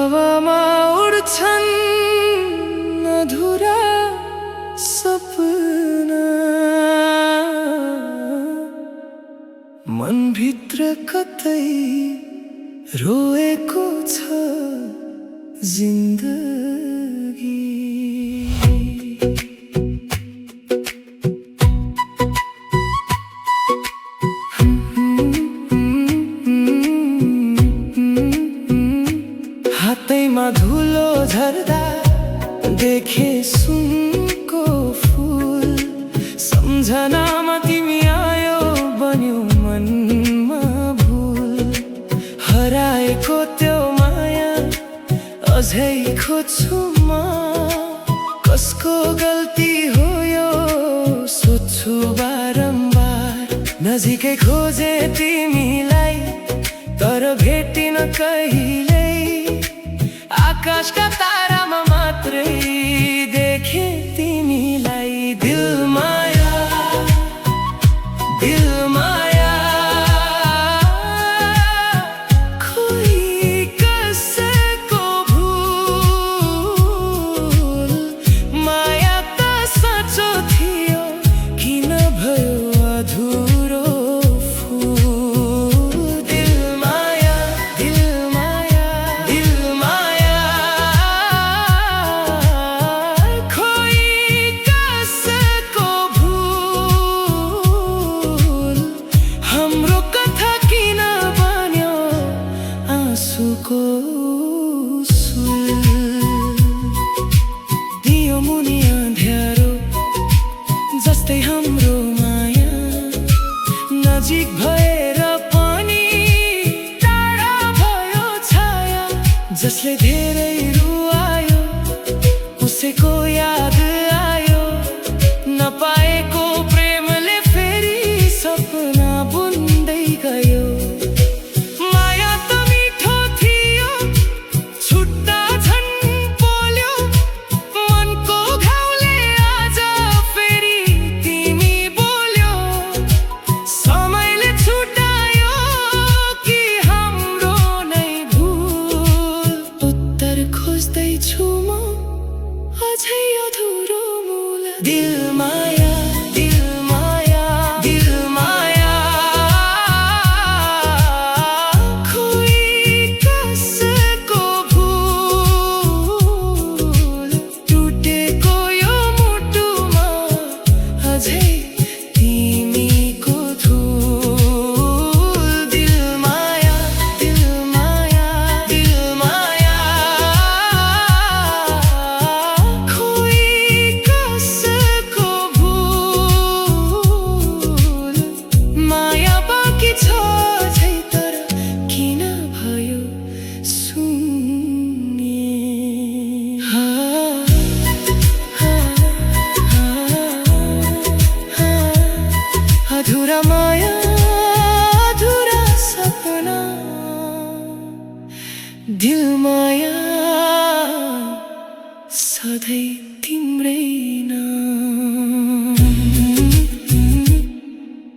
हावामा उड्छन् अधुरा सपना, मनभित्र कतै रोएको छ जिन्दगी। हातैमा धुलो झर्दा देखे सुनको फूल, सम्झनामा तिमी आयो बन्यो मनमा भूल। हराएको त्यो माया अझै खोज्छु म, कसको गल्ती हो यो सोध्छु बारम्बार। नजिकै खोजे तिमीलाई तर भेटिन कहिल्यै, आकाशका तारामा मात्रै देखे तिमीलाई। दिल माया, दिल माया, कोही कसको भूल। माया त साँचो थियो, किन भयो अधुरो फूल। दिल माया, दिल माया, दिल माया, कोही कसको भूल। हाम्रो कथा किन बन्यो आँसुको सुल। दियो मुनि अँध्यारो जस्तै हाम्रो माया, नजिक भएर पनि टाढा भयो छाया। जसले धेरै रुवायो उसैको याद आयो, नपाएको प्रेमले फेरि सपना बुन्दै गयो। माया त मिठो थियो, छुट्टा झन् पोल्यो मनको घाउले। आज फेरि तिमी बोल्यो, समयले छुटायो कि हाम्रो नै भूल। उत्तर खोज्दैछु म अझै अधुरो मूल। दिल माया, दिल माया, दिल माया, कोही कसको भूल। टुटेको यो मुटुमा अझै तिमीको धुल। दिल माया, दिल माया, दिल माया, कोही कसको भूल। माया बाँकी छ अझै तर किन भयो शून्य। अधुरा माया, अधुरा सपना, दिल माया सधैँ